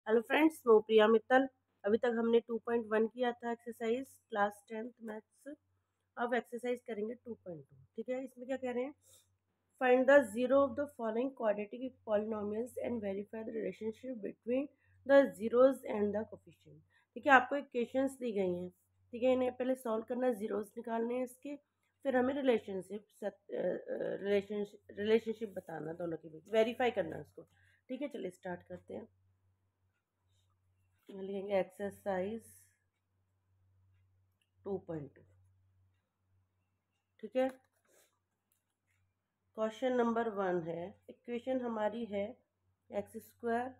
Hello friends, मैं प्रिया मित्तल। अभी तक हमने 2.1 किया था एक्सरसाइज क्लास 10th मैथ्स। अब एक्सरसाइज करेंगे 2.2। ठीक है, इसमें क्या कह रहे हैं? Find the zero of the following quadratic polynomials and verify the relationship between the zeros and the coefficient. ठीक है, आपको इक्वेशंस दी गई हैं। ठीक है, इन्हें पहले सॉल्व करना, जीरोज निकालने हैं इसके, फिर हमें रिलेशनशिप बताना दोनों के बीच, वेरीफाई करना उसको। ठीक है, चलिए स्टार्ट करते हैं। लिखेंगे एक्सरसाइज 2.2। ठीक है, क्वेश्चन नंबर 1 है, इक्वेशन हमारी है x square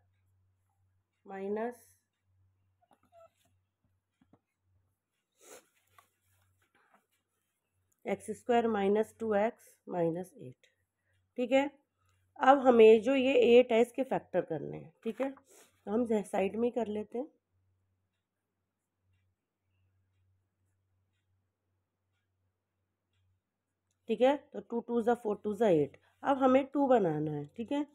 minus two x minus 8। ठीक है, अब हमें जो ये 8 है इसके फैक्टर करने हैं। ठीक है, तो हम साइड में ही कर लेते हैं। ठीक है, तो 2 2 ज़ा 4 2 ज़ा 8। अब हमें 2 बनाना है। ठीक है,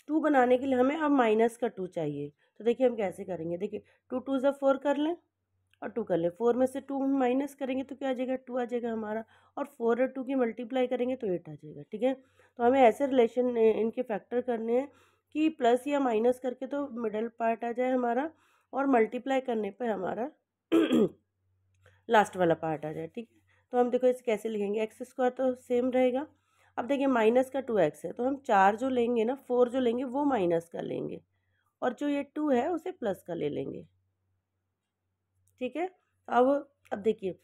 2 बनाने के लिए हमें अब माइनस का 2 चाहिए। तो देखिए हम कैसे करेंगे। देखिए 2 2 ज़ा 4 कर लें और 2 कर ले, 4 में से 2 माइनस करेंगे तो क्या आ जाएगा? 2 आ जाएगा हमारा। और 4 और 2 की मल्टीप्लाई करेंगे तो 8 आ जाएगा। ठीक है, तो हमें ऐसे रिलेशन इनके फैक्टर करने हैं कि प्लस या माइनस करके तो मिडल पार्ट आ जाए हमारा, और मल्टीप्लाई करने पर हमारा लास्ट वाला पार्ट आ जाए। ठीक है, तो हम देखो इसे कैसे लिखेंगे। एक्स स्क्वायर तो सेम रहेगा। अब देखिए माइनस का 2x है, तो हम 4 जो लेंगे ना, 4 जो लेंगे वो माइनस का लेंगे, और जो ये 2 है उसे प्लस का ले लेंगे। ठीक है, अब देखिए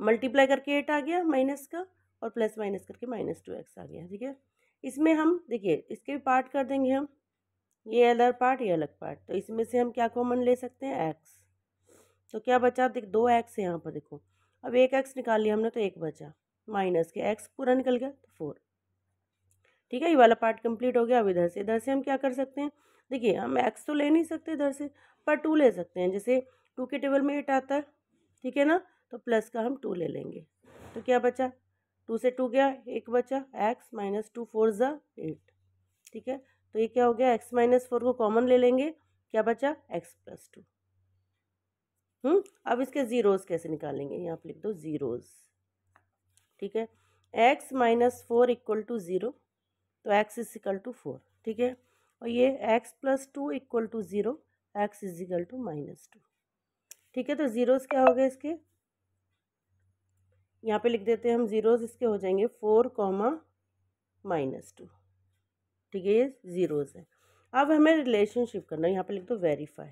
मल्टीप्लाई करके 8 आ गया माइनस का, और प्लस माइनस करके -2x आ गया। ठीक है, इसमें हम देखिए इसके भी पार्ट कर देंगे हम, ये अलग पार्ट ये अलग पार्ट, तो इसमें से हम क्या कॉमन ले सकते हैं? x। तो क्या बचा? देख 2x है यहाँ पर, देखो अब एक x निकाल लिया हमने तो एक बचा, माइनस के x पूरा निकल गया तो 4। ठीक है, ये वाला पार्ट कंप्लीट हो गया। अब इधर से हम क्या कर सकते हैं? देखिए हम x तो ले नहीं सकते इधर से, पर 2 ले सकते हैं। जैसे 2 के टेबल में 8 आता है, ठीक है ना, तो प्लस का हम 2 ले लेंगे। तो क्या बचा? 2 से 2 गया, एक बचा, x माइनस 2 4 ज़ा 8। ठीक है, तो ये क्या हो गया? x माइनस 4 को कॉमन ले लेंगे, क्या बचा? x plus 2। अब इसके जीरोस कैसे निकालेंगे? यहाँ पे लिख दो जीरोस। ठीक है, x माइनस 4 इक्वल टू 0, तो x इज इक्वल टू 4। ठीक है, और ये x plus 2 equal to 0, x is equal to -2। ठीक है, तो जीरोस क्या हो गए इसके? यहाँ पे लिख देते हैं हम जीरोस, इसके हो जाएंगे 4 कॉमा -2। ठीक है, ये जीरोस है। अब हमें रिलेशनशिप करना है, यहाँ पे लिख दो वेरीफाई।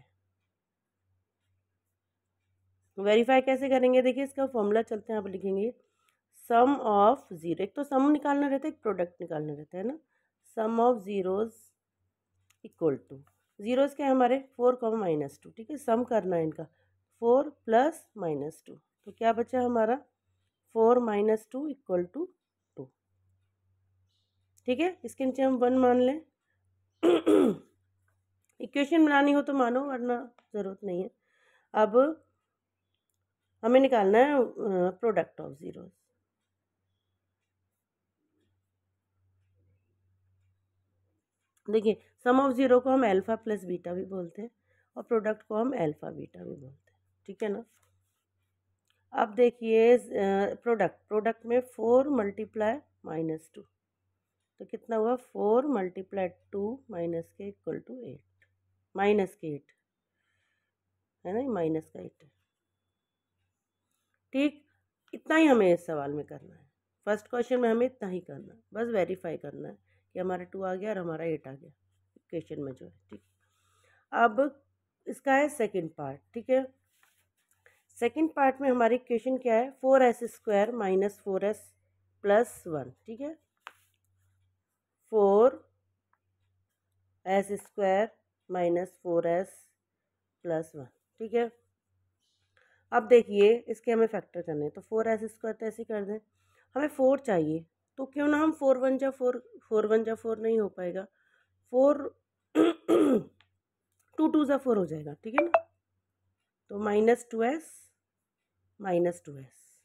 वेरीफाई कैसे करेंगे? देखिए इसका फॉर्मूला चलते हैं, यहाँ पे लिखेंगे सम ऑफ जीरो। एक तो सम निकालना रहता है, एक प्रोडक्ट निकालना रहता है ना। Sum of zeros equal to, zeros क्या है हमारे? 4 -2। ठीक है, सम करना है इनका, 4 प्लस -2, तो क्या बचा हमारा? 4 -2 इक्वल टू 2। ठीक है, इसके नीचे हम 1 मान लें। इक्वेशन बनानी हो तो मानो, वरना ज़रूरत नहीं है। अब हमें निकालना है प्रोडक्ट ऑफ जीरोज। देखिए सम ऑफ जीरो को हम अल्फा प्लस बीटा भी बोलते हैं, और प्रोडक्ट को हम अल्फा बीटा भी बोलते हैं। ठीक है ना। अब देखिए प्रोडक्ट में 4 मल्टीप्लाई -2, तो कितना हुआ? 4 मल्टीप्लाई 2 माइनस के इक्वल टू 8, माइनस के 8 है ना, माइनस का 8 है। ठीक, इतना ही हमें इस सवाल में करना है। फर्स्ट क्वेश्चन में हमें इतना ही करना है, बस वेरीफाई करना है कि हमारा 2 आ गया और हमारा 8 आ गया इक्वेशन में जो है। ठीक, अब इसका है सेकंड पार्ट। ठीक है, सेकंड पार्ट में हमारी इक्वेशन क्या है? 4s square minus 4s plus 1। ठीक है, 4s square minus 4s plus 1। ठीक है, अब देखिए इसके हमें फैक्टर करने हैं, तो 4s स्क्वायर तो ऐसे कर दें। हमें 4 चाहिए, तो क्यों ना हम 4 1 जा 4, 4 1 जा 4 नहीं हो पाएगा, 4 2 2 जा 4 हो जाएगा। ठीक है ना, तो -2s -2s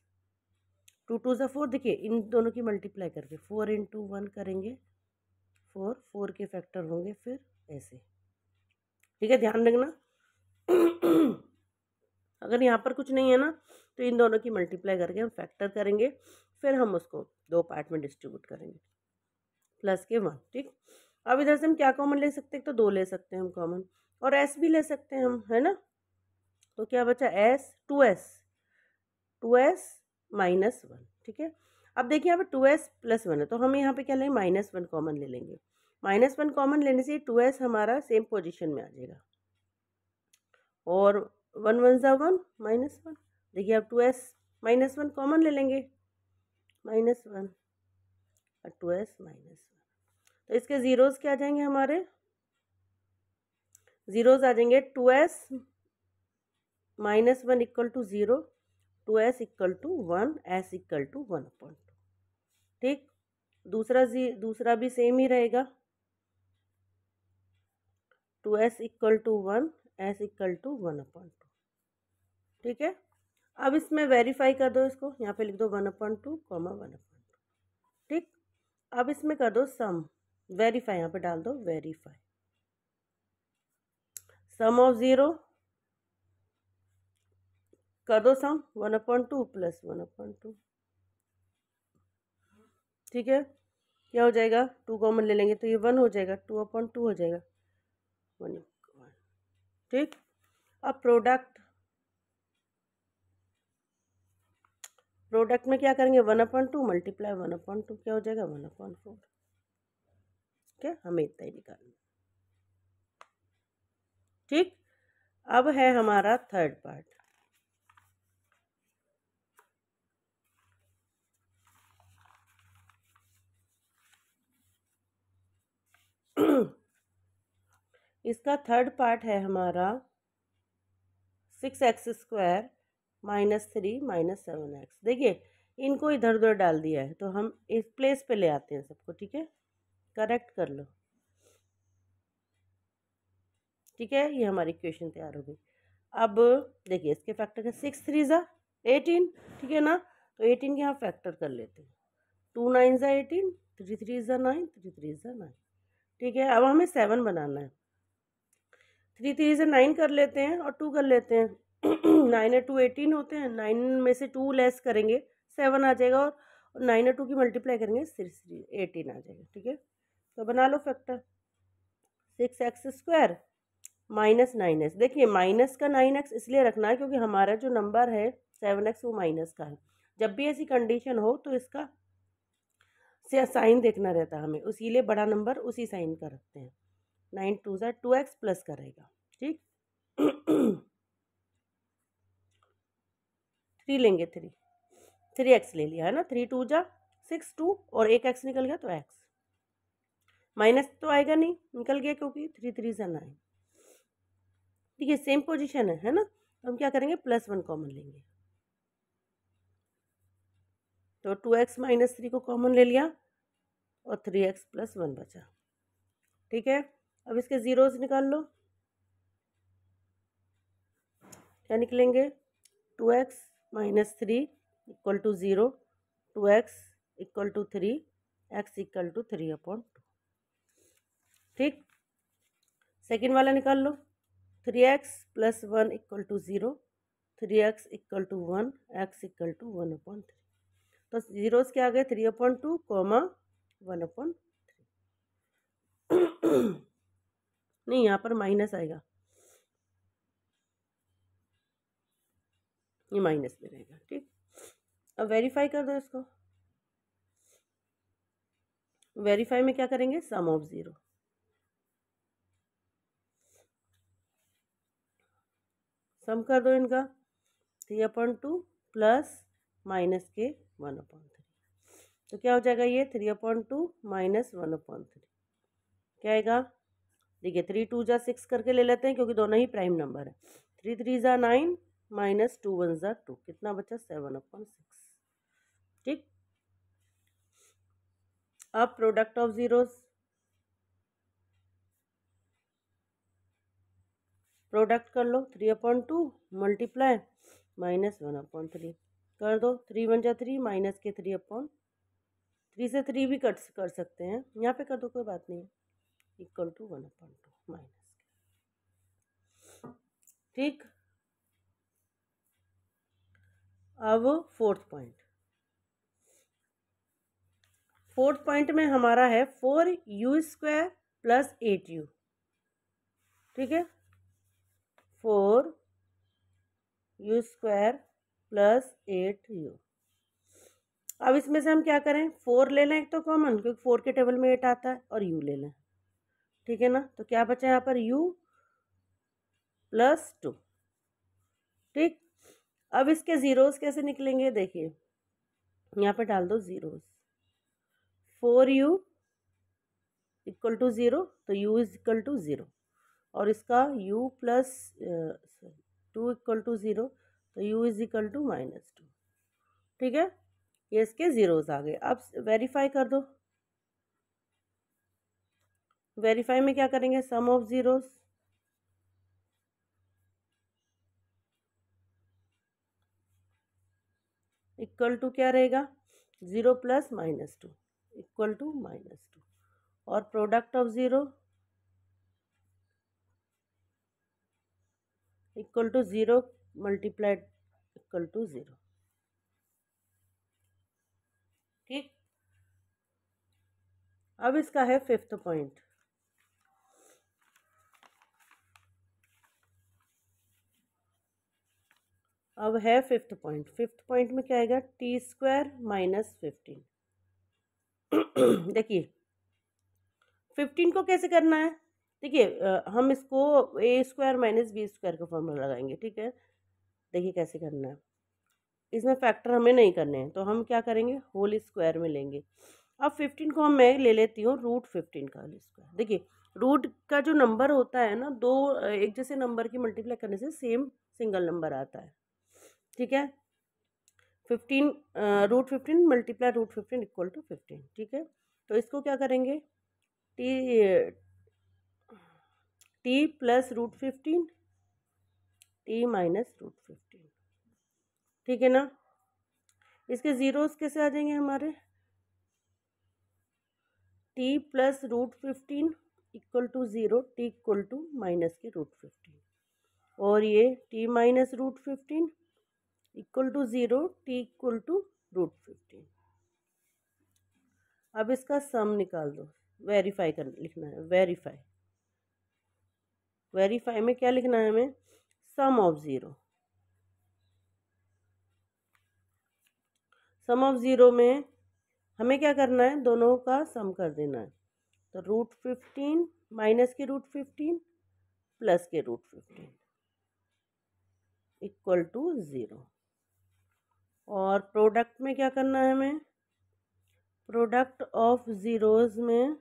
2 2 ज़ा 4। देखिए इन दोनों की मल्टीप्लाई करके 4 × 1 करेंगे, 4 4 के फैक्टर होंगे फिर ऐसे। ठीक है, ध्यान रखना। अगर यहाँ पर कुछ नहीं है ना तो इन दोनों की मल्टीप्लाई करके हम फैक्टर करेंगे, फिर हम उसको 2 पार्ट में डिस्ट्रीब्यूट करेंगे प्लस के 1। ठीक, अब इधर से हम क्या कॉमन ले सकते हैं, तो 2 ले सकते हैं हम कॉमन, और s भी ले सकते हैं हम, है ना। तो क्या बचा s, 2s माइनस 1। ठीक है, अब देखिए यहाँ पे 2s प्लस 1 है, तो हम यहाँ पे क्या लेंगे, -1 कॉमन ले लेंगे। -1 कॉमन लेने से 2s हमारा सेम पोजीशन में आ जाएगा, और 1 1 ज़ा 1 -1। देखिए अब 2s -1 कॉमन ले लेंगे, -1 और 2s -1, तो इसके ज़ीरोज़ क्या आ जाएंगे, हमारे ज़ीरोज़ आ जाएंगे 2s -1 equal to 0, 2s equal to 1, s equal to 1/2। ठीक, दूसरा भी सेम ही रहेगा, 2s equal to 1, s equal to 1/2। ठीक है, अब इसमें वेरीफाई कर दो, इसको यहाँ पे लिख दो 1/2, 1/2। ठीक, अब इसमें कर दो सम, वेरीफाई यहाँ पे डाल दो, वेरीफाई सम ऑफ 0 कर दो सम, 1/2 प्लस 1/2। ठीक है, क्या हो जाएगा, 2 कॉमन ले लेंगे तो ये 1 हो जाएगा, 2/2 हो जाएगा 1। ठीक, अब प्रोडक्ट में क्या करेंगे, 1/2 मल्टीप्लाई 1/2 क्या हो जाएगा, 1/4। ठीक है, हमें इतना ही निकालना। ठीक, अब है हमारा थर्ड पार्ट। इसका थर्ड पार्ट है हमारा 6x² -3 -7x। देखिए इनको इधर उधर डाल दिया है, तो हम इस प्लेस पे ले आते हैं सबको। ठीक है, करेक्ट कर लो। ठीक है, ये हमारी इक्वेशन तैयार हो गई। अब देखिए इसके फैक्टर का 6 3 ज़ा 18। ठीक है ना, तो 18 के यहाँ फैक्टर कर लेते हैं, 2 9 ज़ा 18, 3 3 ज़ा 9, 3 3 ज़ा 9। ठीक है, अब हमें 7 बनाना है, 3 3 से 9 कर लेते हैं और 2 कर लेते हैं। 9 और 2 18 होते हैं, 9 में से 2 लेस करेंगे 7 आ जाएगा, और 9 और 2 की मल्टीप्लाई करेंगे 6 18 आ जाएगा। ठीक है, तो बना लो फैक्टर, 6x² -9x। देखिए माइनस का 9x इसलिए रखना है क्योंकि हमारा जो नंबर है 7x वो माइनस का है। जब भी ऐसी कंडीशन हो तो इसका से साइन देखना रहता है हमें, इसीलिए बड़ा नंबर उसी साइन का रखते हैं। 9 2 ज़ा 2x प्लस का रहेगा। ठीक, 3 लेंगे, 3x ले लिया है ना, 3 2 ज़ा 6 2, और एक x निकल गया तो x माइनस तो आएगा नहीं, निकल गया क्योंकि 3 3 ज़ा 9। ठीक है, सेम पोजीशन है ना, तो हम क्या करेंगे, +1 कॉमन लेंगे, तो 2x -3 को कॉमन ले लिया और 3x + 1 बचा। ठीक है, अब इसके ज़ीरोज़ निकाल लो, क्या निकलेंगे, 2x -3 equal to 0, 2x equal to 3, x equal to 3/2। ठीक, सेकेंड वाला निकाल लो, 3x + 1 equal to 0, 3x equal to 1, x equal to 1/3। तो ज़ीरोज़ क्या आ गए, 3/2, 1/3। नहीं, यहाँ पर माइनस आएगा, ये माइनस में रहेगा। ठीक, अब वेरीफाई कर दो इसको, वेरीफाई में क्या करेंगे, सम ऑफ 0, सम कर दो इनका, 3/2 प्लस माइनस के 1/3, तो क्या हो जाएगा, ये 3/2 माइनस 1/3 क्या आएगा। देखिए 3 2 ज़ा 6 करके ले लेते हैं क्योंकि दोनों ही प्राइम नंबर है, 3 3 ज़ा 9 माइनस 2 1 ज़ा 2, कितना बचा, 7/6। ठीक, अब प्रोडक्ट ऑफ ज़ीरोज़, प्रोडक्ट कर लो, 3/2 मल्टीप्लाई -1/3 कर दो, 3 1 ज़ा 3 माइनस के 3/3 से 3 भी कट कर सकते हैं, यहाँ पे कर दो कोई बात नहीं, इक्वल टू 1/2 माइनस। ठीक। अब फोर्थ पॉइंट में हमारा है 4u² + 8u। ठीक है, 4u² + 8u। अब इसमें से हम क्या करें, 4 ले लें एक तो कॉमन, क्योंकि 4 के टेबल में 8 आता है, और u ले लें। ठीक है ना, तो क्या बचा यहाँ पर u + 2। ठीक, अब इसके जीरोस कैसे निकलेंगे, देखिए यहाँ पे डाल दो जीरोस। 4u = 0, तो u = 0, और इसका u + 2 = 0, तो u = -2। ठीक है, ये इसके जीरोस आ गए। अब वेरीफाई कर दो। वेरीफाई में क्या करेंगे, sum of zeros equal to क्या रहेगा, 0 + -2 इक्वल टू -2, और product of 0 equal to 0 multiplied equal to 0। ठीक, अब इसका है फिफ्थ पॉइंट। अब है फिफ्थ पॉइंट। फिफ्थ पॉइंट में क्या आएगा, t² - 15। देखिए 15 को कैसे करना है, देखिए हम इसको a² - b² का फॉर्मूला लगाएंगे। ठीक है, देखिए कैसे करना है। इसमें फैक्टर हमें नहीं करने हैं, तो हम क्या करेंगे, होल स्क्वायर में लेंगे। अब 15 को मैं ले लेती हूँ √15 का होल स्क्वायर। देखिए रूट का जो नंबर होता है ना, दो एक जैसे नंबर की मल्टीप्लाई करने से सेम सिंगल नंबर आता है। ठीक है, 15 √15 मल्टीप्लाई √15 इक्वल टू 15। ठीक है, तो इसको क्या करेंगे, t + √15 t - √15। ठीक है ना, इसके जीरोस कैसे आ जाएंगे हमारे, t + √15 equal to 0, t equal to -√15, और ये t - √15 equal to 0, t equal to √15। अब इसका सम निकाल दो। वेरीफाई कर लिखना है, वेरीफाई। वेरीफाई में क्या लिखना है हमें, सम ऑफ 0। सम ऑफ 0 में हमें क्या करना है, दोनों का सम कर देना है। तो √15 माइनस के √15 प्लस के √15 इक्वल टू 0। और प्रोडक्ट में क्या करना है हमें, प्रोडक्ट ऑफ जीरोस में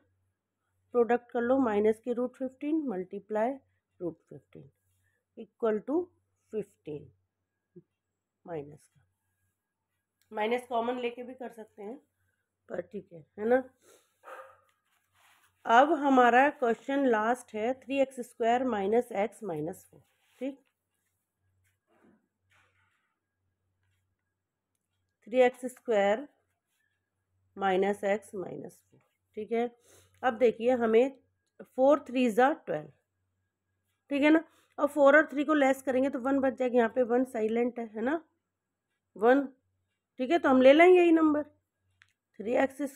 प्रोडक्ट कर लो, माइनस के √15 multiply √15 equal to 15। Minus common लेके भी कर सकते हैं, पर ठीक है ना। अब हमारा क्वेश्चन लास्ट है, 3x² - x - 4। ठीक, 3x² - x - 4। ठीक है, अब देखिए हमें 4 3 ज़ा 12। ठीक है ना, और 4 और 3 को लेस करेंगे तो 1 बच जाएगा। यहाँ पे 1 साइलेंट है ना, 1। ठीक है, तो हम ले लेंगे यही नंबर, 3x² -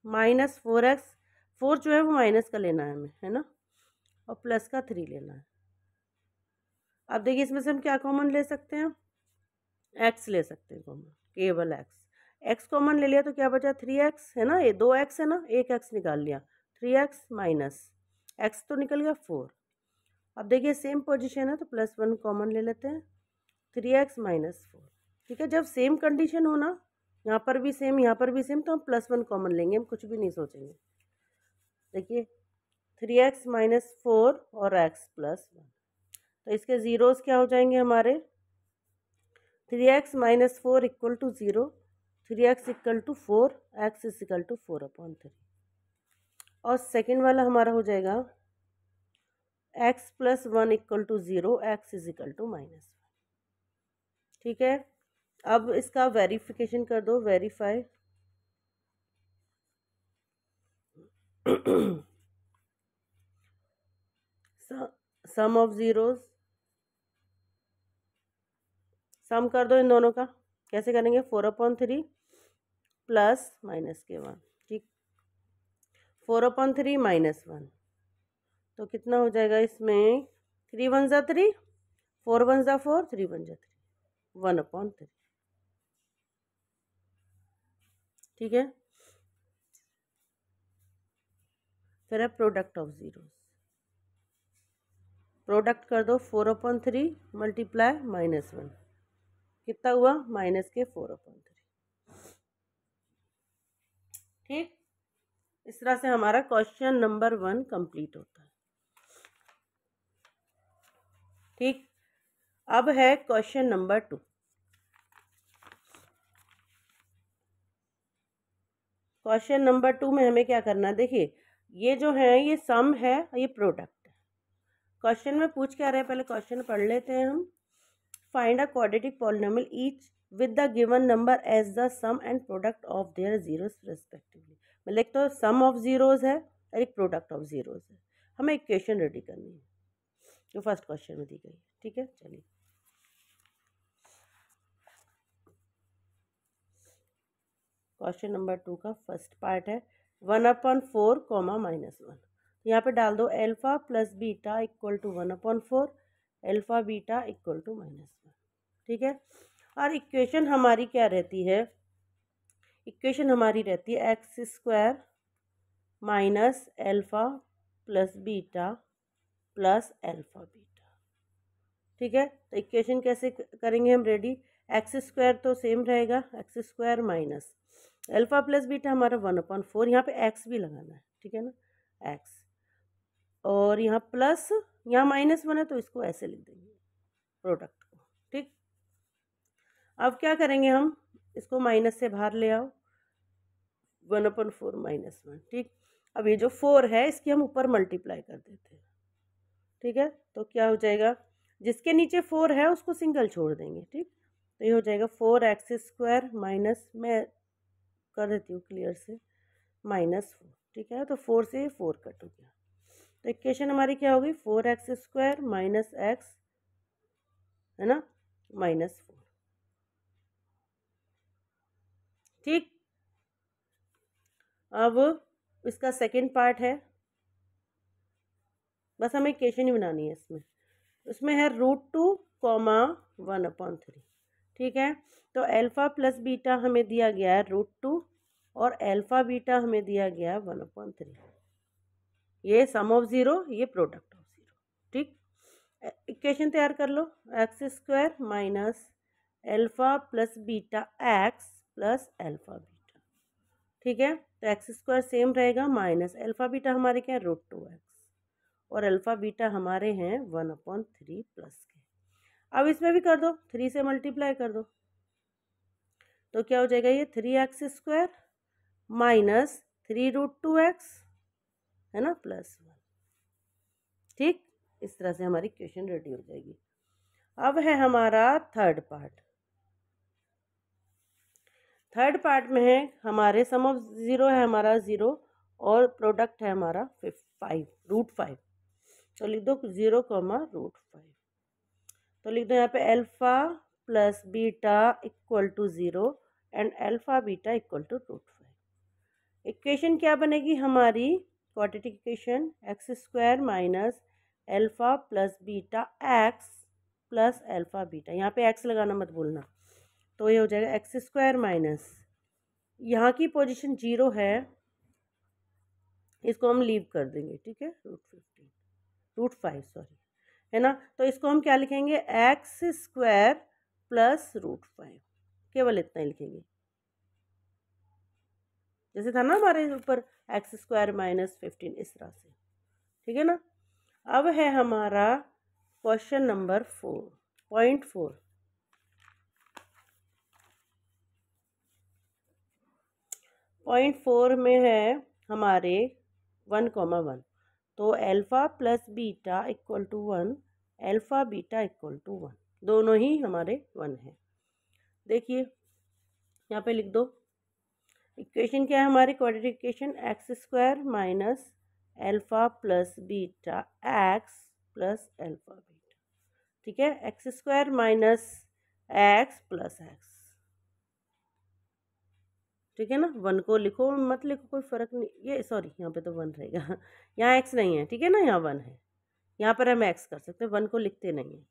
4x। 4 जो है वो माइनस का लेना है हमें, है ना, और प्लस का 3 लेना है। अब देखिए इसमें से हम क्या कॉमन ले सकते हैं, x ले सकते हैं कॉमन, केवल x कॉमन ले लिया तो क्या बचा, 3x है ना, ये 2x है ना, एक x निकाल लिया, 3x माइनस x तो निकल गया 4। अब देखिए सेम पोजीशन है तो +1 कॉमन ले लेते हैं, 3x - 4। ठीक है, जब सेम कंडीशन हो ना, यहाँ पर भी सेम यहाँ पर भी सेम, तो हम +1 कॉमन लेंगे, हम कुछ भी नहीं सोचेंगे। देखिए 3x - 4 और x +1, तो इसके जीरोस क्या हो जाएंगे हमारे, 3x - 4 equal to 0, 3x equal to 4, x equal to 4/3। और सेकेंड वाला हमारा हो जाएगा x + 1 equal to 0, x equal to -1। ठीक है, अब इसका वेरिफिकेशन कर दो, verify. Sum of zeros sum कर दो इन दोनों का। कैसे करेंगे? 4/3 प्लस माइनस के 1, ठीक। 4/3 -1 तो कितना हो जाएगा इसमें? 3 1 ज़ा 3, 4 1 ज़ा 4, 3 1 ज़ा 3, 1/3, ठीक है। फिर है प्रोडक्ट ऑफ जीरोस। प्रोडक्ट कर दो 4/3 मल्टीप्लाई -1, कितना हुआ? माइनस के 4/3, ठीक। इस तरह से हमारा क्वेश्चन नंबर 1 कंप्लीट होता है, ठीक। अब है क्वेश्चन नंबर 2। क्वेश्चन नंबर 2 में हमें क्या करना है? देखिए ये जो है ये सम है, ये प्रोडक्ट है। क्वेश्चन में पूछ क्या रहे हैं, पहले क्वेश्चन पढ़ लेते हैं हम। Find a quadratic polynomial each with the given number as the sum and product of their zeros respectively. मतलब एक तो सम ऑफ जीरोस है और एक प्रोडक्ट ऑफ जीरोस है। हमें इक्वेशन रेडी करनी है जो फर्स्ट क्वेश्चन में दी गई है, ठीक है। चलिए क्वेश्चन नंबर 2 का फर्स्ट पार्ट है 1/4 -1। यहाँ पे डाल दो alpha plus beta equal to 1/4, alpha beta equal to -1, ठीक है। और इक्वेशन हमारी क्या रहती है? इक्वेशन हमारी रहती है x² minus alpha plus beta plus alpha beta, ठीक है। तो इक्वेशन कैसे करेंगे हम रेडी? x² तो सेम रहेगा, x² minus alpha plus beta हमारा 1/4, यहाँ पे x भी लगाना है, ठीक है ना, x। और यहाँ प्लस, यहाँ -1 है तो इसको ऐसे लिख देंगे प्रोडक्ट को, ठीक। अब क्या करेंगे हम? इसको माइनस से बाहर ले आओ, 1/4 -1, ठीक। अब ये जो 4 है इसकी हम ऊपर मल्टीप्लाई कर देते हैं, ठीक है। तो क्या हो जाएगा? जिसके नीचे 4 है उसको सिंगल छोड़ देंगे, ठीक। तो ये हो जाएगा 4x² माइनस, मैं कर देती हूँ क्लियर से, -4, ठीक है। तो 4 से 4 कट हो गया, तो इक्वेशन हमारी क्या होगी? 4x² माइनस x, है ना, -4, ठीक। अब इसका सेकंड पार्ट है, बस हमें इक्वेशन ही बनानी है इसमें। उसमें है √2, 1/3, ठीक है। तो अल्फा प्लस बीटा हमें दिया गया है √2 और अल्फा बीटा हमें दिया गया है 1/3। ये सम ऑफ जीरो, ये प्रोडक्ट ऑफ जीरो, ठीक। इक्वेशन तैयार कर लो, x² minus alpha plus beta x plus alpha beta, ठीक है। तो x² सेम रहेगा, माइनस अल्फा बीटा हमारे क्या है? √2x और अल्फा बीटा हमारे हैं 1/3 प्लस के। अब इसमें भी कर दो, 3 से मल्टीप्लाई कर दो, तो क्या हो जाएगा? ये 3x² माइनस 3√2x, है ना, +1, ठीक। इस तरह से हमारी इक्वेशन रेडी हो जाएगी। अब है हमारा थर्ड पार्ट। थर्ड पार्ट में है हमारे सम ऑफ जीरो है हमारा 0 और प्रोडक्ट है हमारा 5, √5। तो लिख दो 0, √5। तो लिख दो यहाँ पे alpha plus beta equal to 0 and alpha beta equal to √5। Equation क्या बनेगी हमारी? Quadratic equation x² minus alpha plus beta x plus alpha beta, यहाँ पे x लगाना मत भूलना। तो ये हो जाएगा x² माइनस, यहाँ की पोजीशन 0 है, इसको हम लीव कर देंगे, ठीक है, √5 सॉरी, है ना। तो इसको हम क्या लिखेंगे? x² प्लस √5, केवल इतना ही लिखेंगे, जैसे था ना हमारे ऊपर x² माइनस 15, इस तरह से, ठीक है ना। अब है हमारा क्वेश्चन नंबर 4.4। पॉइंट 4 में है हमारे 1,1, तो alpha plus beta equal to 1, alpha beta equal to 1, दोनों ही हमारे 1 है। देखिए यहाँ पे लिख दो, इक्वेशन क्या है हमारी? Quadratic equation x² minus alpha plus beta x plus alpha beta, ठीक है। x² minus x plus x, ठीक है ना। 1 को लिखो मत लिखो कोई फ़र्क नहीं, ये सॉरी यहाँ पे तो 1 रहेगा यहाँ x नहीं है, ठीक है ना, यहाँ 1 है, यहाँ पर हम x कर सकते हैं, 1 को लिखते नहीं है,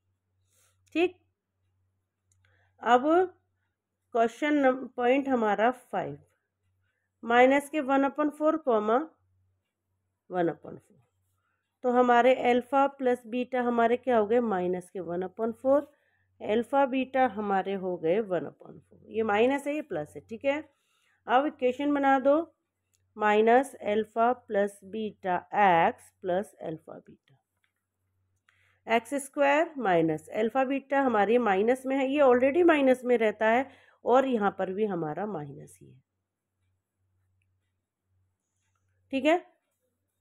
ठीक। अब क्वेश्चन पॉइंट हमारा 5, माइनस के 1/4 कॉमा 1/4, तो हमारे अल्फ़ा प्लस बीटा हमारे क्या हो गए, माइनस के 1/4, अल्फ़ा बीटा हमारे हो गए 1/4, ये माइनस है ये प्लस है, ठीक है। अब इक्वेशन बना दो, minus alpha plus beta x plus alpha beta, x square minus alpha beta हमारी माइनस में है, ये ऑलरेडी माइनस में रहता है और यहाँ पर भी हमारा माइनस ही है, ठीक है।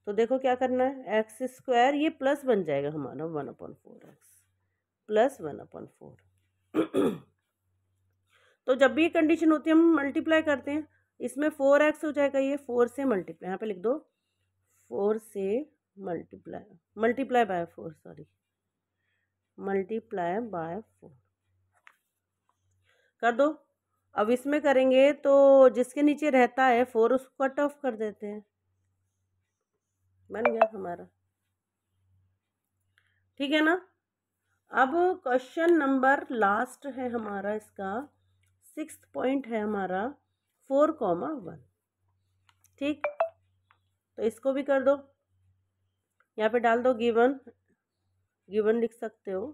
तो देखो क्या करना है, एक्स स्क्वायर ये प्लस बन जाएगा हमारा 1/4 एक्स प्लस 1/4 तो जब भी ये कंडीशन होती है हम मल्टीप्लाई करते हैं, इसमें 4x हो जाएगा, ये 4 से मल्टीप्लाई, यहाँ पे लिख दो 4 से multiply by 4, sorry multiply by 4 कर दो। अब इसमें करेंगे तो जिसके नीचे रहता है 4 उसको कट ऑफ कर देते हैं, बन गया हमारा, ठीक है ना। अब क्वेश्चन नंबर लास्ट है हमारा, इसका 6th पॉइंट है हमारा 4,1, ठीक। तो इसको भी कर दो, यहाँ पे डाल दो गिवन लिख सकते हो,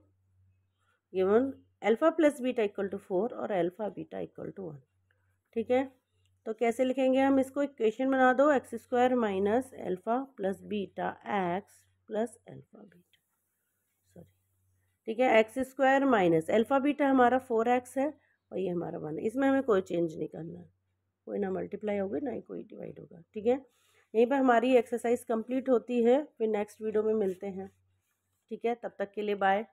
given alpha plus beta equal to 4 और अल्फ़ा बीटा इक्वल टू 1, ठीक है। तो कैसे लिखेंगे हम इसको, इक्वेशन बना दो, x square minus alpha plus beta x plus alpha beta, sorry, ठीक है। X square minus alpha beta हमारा 4x है और ये हमारा 1 है, इसमें हमें कोई चेंज नहीं करना है, कोई ना मल्टीप्लाई होगा ना ही कोई डिवाइड होगा, ठीक है। यहीं पर हमारी एक्सरसाइज कंप्लीट होती है, फिर नेक्स्ट वीडियो में मिलते हैं, ठीक है। तब तक के लिए बाय।